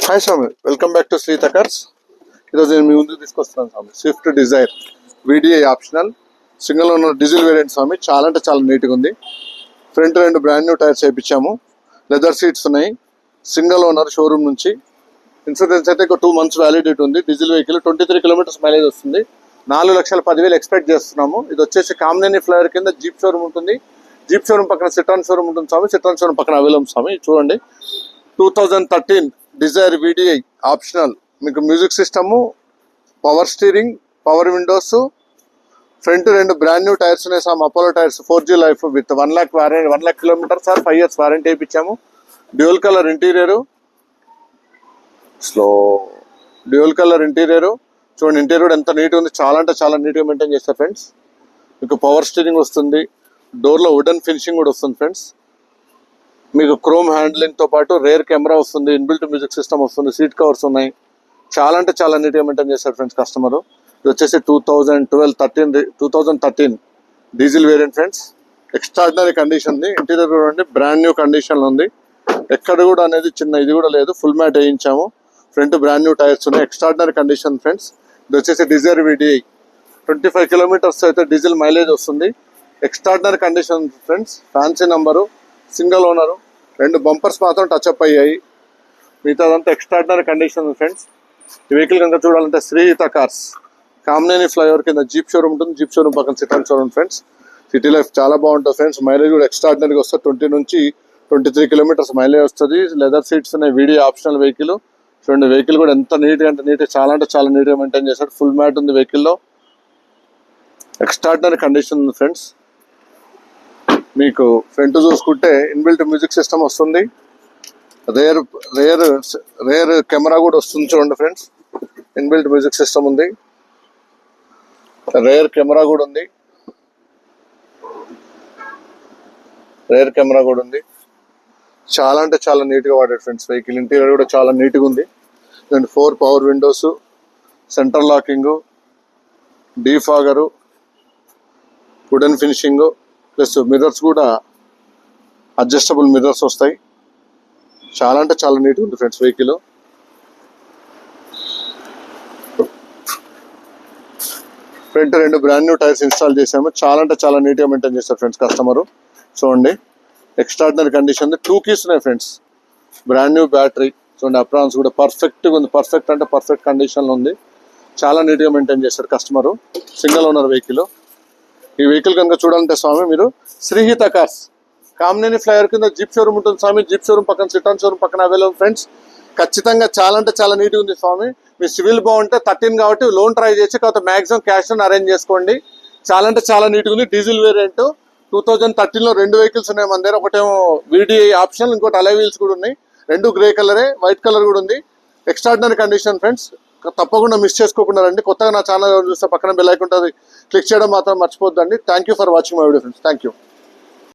Hi స్వామి, welcome back to Shritha cars. ఈరోజు నేను మీ ముందుకు తీసుకొస్తున్నాను స్వామి. Swift Dzire VDI optional single owner diesel variant స్వామి. చాలా అంటే చాలా నీట్గా ఉంది. ఫ్రంట్ 2 బ్రాండ్ న్యూ టైర్స్ వేయించాము. లెదర్ సీట్స్ ఉన్నాయి. సింగిల్ ఓనర్ షోరూమ్ నుంచి. ఇన్సూరెన్స్ అయితే ఒక 2 months వ్యాలిడిటీ ఉంది. డీజిల్ వెహికల్ 23 kilometers మైలేజ్ వస్తుంది. 4,10,000 ఎక్స్పెక్ట్ చేస్తున్నాము. ఇది వచ్చేసి కామినేని ఫ్లైఓవర్ కింద జీప్ షోరూమ్ ఉంటుంది. జీప్ షోరూమ్ పక్కన సిట్రాన్ షోరూమ్ ఉంటుంది స్వామి. సిట్రాన్ షోరూమ్ పక్కన అవైలబుల్ స్వామి. చూడండి, 2013 డిజైర్ వీడిఐ ఆప్షనల్. మీకు music system, power steering, power windows, front 2 brand new tyres ఉన్నాయి sir. Apollo tyres 4G life with 1 lakh warranty, 1 lakh kilometers sir, 5 years warranty వేయించాము. Dual colour interior, dual colour interior. చూడండి, interior ఎంత నీట్గా ఉంది. చాలా అంటే చాలా నీట్గా మెయింటైన్ చేస్తారు ఫ్రెండ్స్. మీకు పవర్ స్టీరింగ్ వస్తుంది. డోర్లో వుడెన్ ఫినిషింగ్ కూడా వస్తుంది ఫ్రెండ్స్. మీకు క్రోమ్ హ్యాండ్లింగ్తో పాటు రేర్ కెమెరా వస్తుంది. ఇన్బిల్ట్ మ్యూజిక్ సిస్టమ్ వస్తుంది. సీట్ కవర్స్ ఉన్నాయి. చాలా అంటే చాలా నీట్గా మెయింటైన్ చేస్తారు ఫ్రెండ్స్ కస్టమరు. ఇది వచ్చేసి 2013 diesel variant friends. Extraordinary condition ఉంది. ఇంటీరియర్ కూడా అండి బ్రాండ్ న్యూ కండిషన్లో ఉంది. ఎక్కడ కూడా అనేది చిన్న ఇది కూడా లేదు. ఫుల్ మ్యాట్ వేయించాము. ఫ్రంట్ బ్రాండ్ న్యూ టైర్స్ ఉన్నాయి. Extraordinary condition friends. ఇది వచ్చేసి డిజైర్ వీడిఐ 25 kilometers అయితే డీజిల్ మైలేజ్ వస్తుంది. Extraordinary condition friends. Fancy number, single owner. 2 bumpers మాత్రం టచ్అప్ అయ్యాయి. మిగతాదంతా ఎక్స్ట్రాడినరీ కండిషన్ ఫ్రెండ్స్. ఈ వెహికల్ కనుక చూడాలంటే శ్రీహిత కార్స్ కామినేని ఫ్లైఓవర్ కింద జీప్ షోరూమ్ ఉంటుంది. జీప్ షోరూమ్ పక్కన Citroen showroom friends. City life చాలా బాగుంటుంది ఫ్రెండ్స్. మైలేజ్ కూడా ఎక్స్ట్రాడినరీగా వస్తుంది. 20 నుంచి 23 kilometers మైలేజ్ వస్తుంది. లెదర్ సీట్స్ ఉన్నాయి. Video optional vehicle. చూడండి, వెహికల్ కూడా ఎంత నీట్గా అంటే నీట్గా, చాలా అంటే చాలా నీట్గా మెయింటైన్ చేశాడు. ఫుల్ మ్యాట్ ఉంది వెహికల్లో. ఎక్స్ట్రాడినరీ కండిషన్ ఉంది ఫ్రెండ్స్. మీకు ఫ్రంట్ చూసుకుంటే ఇన్బిల్ట్ మ్యూజిక్ సిస్టమ్ వస్తుంది. రేర్ కెమెరా కూడా వస్తుంది. చూడండి ఫ్రెండ్స్, ఇన్బిల్ట్ మ్యూజిక్ సిస్టమ్ ఉంది. రేర్ కెమెరా కూడా ఉంది. చాలా అంటే చాలా నీట్గా వాడాడు ఫ్రెండ్స్ వెహికల్. ఇంటీరియర్ కూడా చాలా నీట్గా ఉంది. 4 power windows, centre locking, defogger, wooden finishing, plus mirrors కూడా అడ్జస్టబుల్ మిర్రర్స్ వస్తాయి. చాలా అంటే చాలా నీట్గా ఉంది friends vehicle. Front 2 brand new tyres install చేసాము. చాలా అంటే చాలా నీట్గా మెయింటైన్ చేస్తారు ఫ్రెండ్స్ కస్టమరు. చూడండి, ఎక్స్ట్రాడినరీ కండిషన్ ఉంది. 2 keys ఉన్నాయి ఫ్రెండ్స్. Brand new battery. చూడండి, అప్రాన్స్ కూడా పర్ఫెక్ట్గా ఉంది. పర్ఫెక్ట్ అంటే పర్ఫెక్ట్ కండిషన్లో ఉంది. చాలా నీట్గా మెయింటైన్ చేస్తారు కస్టమరు. Single owner vehicle. ఈ వెహికల్ కనుక చూడాలంటే స్వామి మీరు శ్రీహిత కార్స్ కామినేని ఫ్లైఓవర్ కింద జీప్ షోరూమ్ ఉంటుంది స్వామి. జీప్ షోరూమ్ పక్కన సిట్రాన్ షోరూమ్ పక్కన అవైలబుల్ ఫ్రెండ్స్. ఖచ్చితంగా చాలా అంటే చాలా నీట్గా ఉంది స్వామి. మీ సివిల్ బాగుంటే 13 కాబట్టి లోన్ ట్రై చేసి కాకపోతే మ్యాక్సిమం క్యాష్ అరేంజ్ చేసుకోండి. చాలా అంటే చాలా నీట్గా ఉంది. డీజిల్ వేరియంట్ 2013లో 2 వెహికల్స్ ఉన్నాయి మన దగ్గర. ఒకటేమో వీడిఐ ఆప్షన్, ఇంకోటి అలై వీల్స్ కూడా ఉన్నాయి. 2 గ్రే కలరే, వైట్ కలర్ కూడా ఉంది. Extraordinary condition friends. తప్పకుండా మిస్ చేసుకోకుండా రండి. కొత్తగా నా ఛానల్ చూస్తే పక్కన బెల్ ఐకాన్ ఉంటుంది, క్లిక్ చేయడం మాత్రం మర్చిపోద్దండి. Thank you for watching my video friends. Thank you.